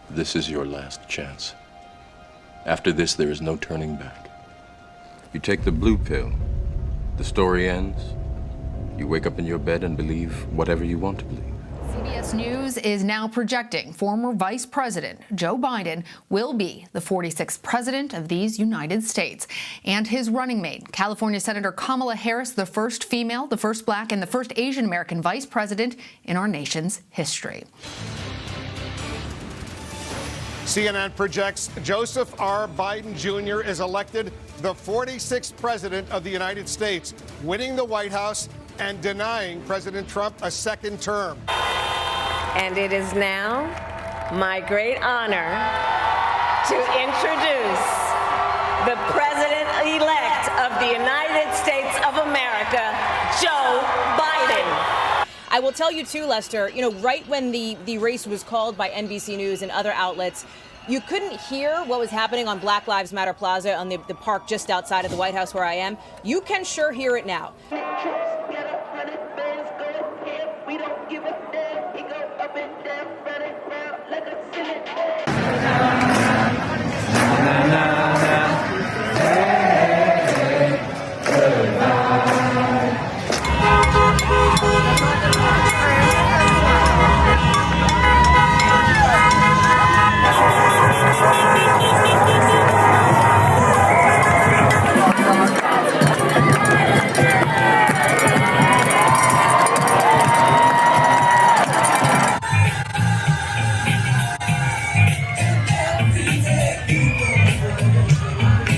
This is your last chance. After this, there is no turning back. You take the blue pill, the story ends. You wake up in your bed and believe whatever you want to believe. CBS News is now projecting former Vice President Joe Biden will be the 46th president of these United States. And his running mate, California Senator Kamala Harris, the first female, the first black, and the first Asian American vice president in our nation's history. CNN projects Joseph R. Biden Jr. is elected the 46th president of the United States, winning the White House and denying President Trump a second term. And it is now my great honor to introduce the President-elect of the United States of America, Joe Biden. I will tell you, too, Lester, right when the race was called by NBC News and other outlets, you couldn't hear what was happening on Black Lives Matter Plaza on the park just outside of the White House where I am. You can sure hear it now.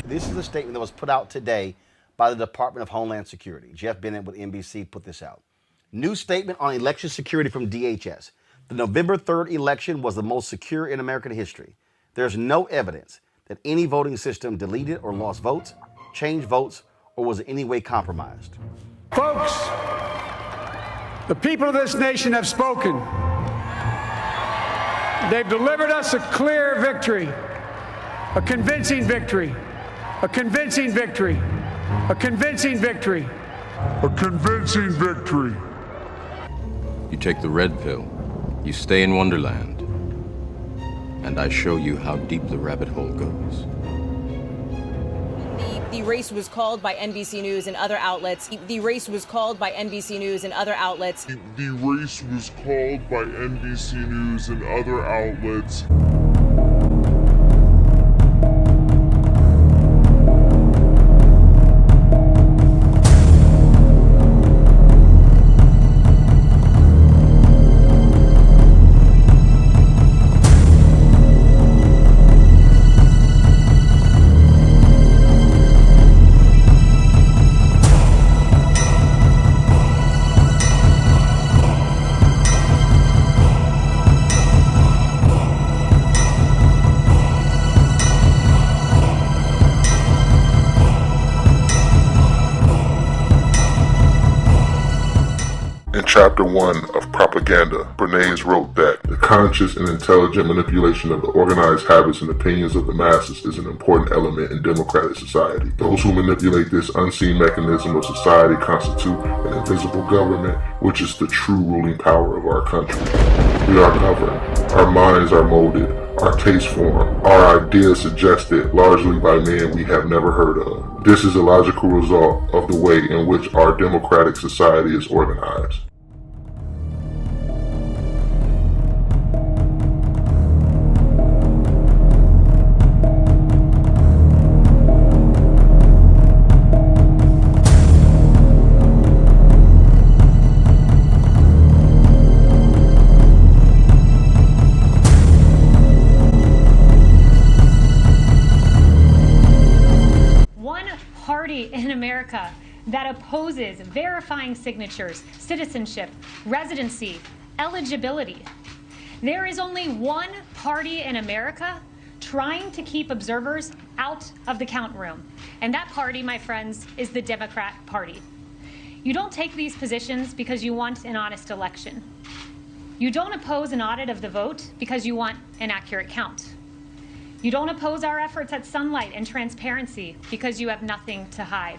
This is a statement that was put out today by the Department of Homeland Security. Jeff Bennett with NBC put this out. New statement on election security from DHS. The November 3rd election was the most secure in American history. There's no evidence that any voting system deleted or lost votes, changed votes, or was in any way compromised. Folks, the people of this nation have spoken. They've delivered us a clear victory, a convincing victory, a convincing victory, a convincing victory, a convincing victory. You take the red pill, you stay in Wonderland, and I show you how deep the rabbit hole goes. The race was called by NBC News and other outlets. The race was called by NBC News and other outlets. The race was called by NBC News and other outlets. In Chapter 1 of Propaganda, Bernays wrote that the conscious and intelligent manipulation of the organized habits and opinions of the masses is an important element in democratic society. Those who manipulate this unseen mechanism of society constitute an invisible government, which is the true ruling power of our country. We are governed, our minds are molded, our tastes formed, our ideas suggested largely by men we have never heard of. This is a logical result of the way in which our democratic society is organized. In America that opposes verifying signatures, citizenship, residency, eligibility. There is only one party in America trying to keep observers out of the count room. And that party, my friends, is the Democrat Party. You don't take these positions because you want an honest election. You don't oppose an audit of the vote because you want an accurate count. You don't oppose our efforts at sunlight and transparency because you have nothing to hide.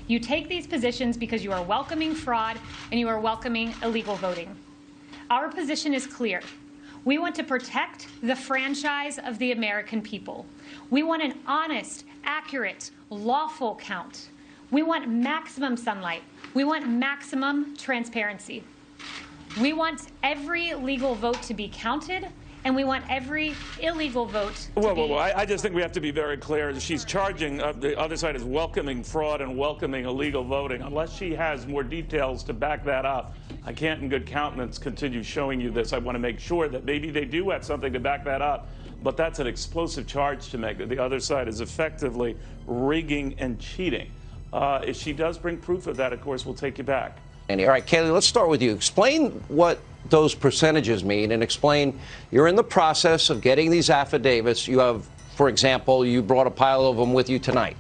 You take these positions because you are welcoming fraud and you are welcoming illegal voting. Our position is clear. We want to protect the franchise of the American people. We want an honest, accurate, lawful count. We want maximum sunlight. We want maximum transparency. We want every legal vote to be counted, and we want every illegal vote to be... I just think we have to be very clear. She's charging, the other side is welcoming fraud and welcoming illegal voting. Unless she has more details to back that up, I can't in good countenance continue showing you this. I want to make sure that maybe they do have something to back that up, but that's an explosive charge to make, that the other side is effectively rigging and cheating. If she does bring proof of that, of course, we'll take you back. All right, Kayleigh, let's start with you. Explain what those percentages mean, and explain you're in the process of getting these affidavits. You have, for example, you brought a pile of them with you tonight.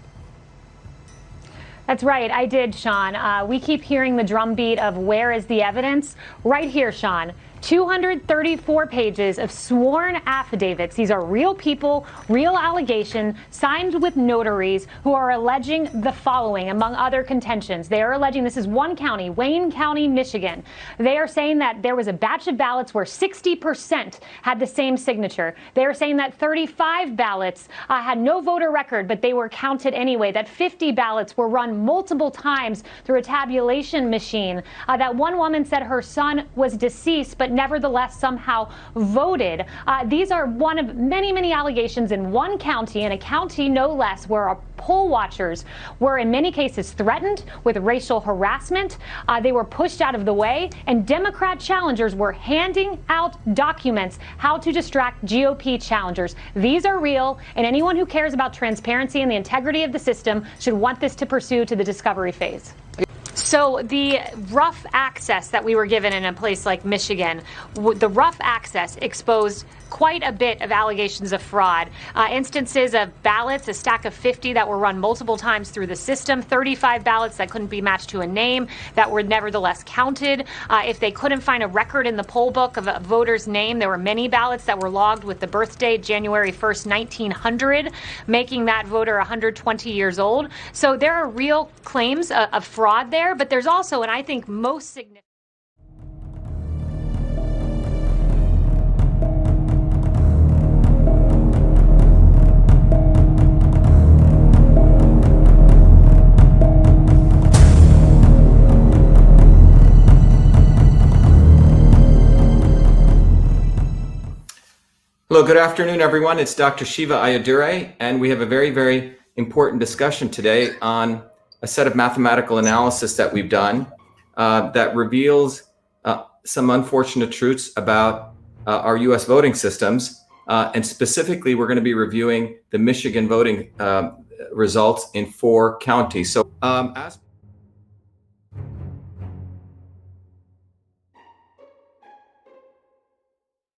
That's right, I did, Sean. We keep hearing the drumbeat of where is the evidence? Right here, Sean. 234 pages of sworn affidavits. These are real people, real allegations, signed with notaries who are alleging the following, among other contentions. They are alleging, this is one county, Wayne County, Michigan. They are saying that there was a batch of ballots where 60% had the same signature. They are saying that 35 ballots had no voter record, but they were counted anyway, that 50 ballots were run multiple times through a tabulation machine, that one woman said her son was deceased, but nevertheless somehow voted. These are one of many, many allegations in one county, in a county no less, where our poll watchers were in many cases threatened with racial harassment. They were pushed out of the way, and Democrat challengers were handing out documents how to distract GOP challengers. These are real, and anyone who cares about transparency and the integrity of the system should want this to pursue to the discovery phase. So the rough access that we were given in a place like Michigan, the rough access exposed quite a bit of allegations of fraud. Instances of ballots, a stack of 50 that were run multiple times through the system, 35 ballots that couldn't be matched to a name that were nevertheless counted. If they couldn't find a record in the poll book of a voter's name, there were many ballots that were logged with the birth date January 1st, 1900, making that voter 120 years old. So there are real claims of fraud there, but there's also, and I think most significant, Hello, good afternoon, everyone. It's Dr. Shiva Ayyadurai, and we have a very, very important discussion today on a set of mathematical analysis that we've done that reveals some unfortunate truths about our U.S. voting systems. And specifically, we're going to be reviewing the Michigan voting results in 4 counties. So, as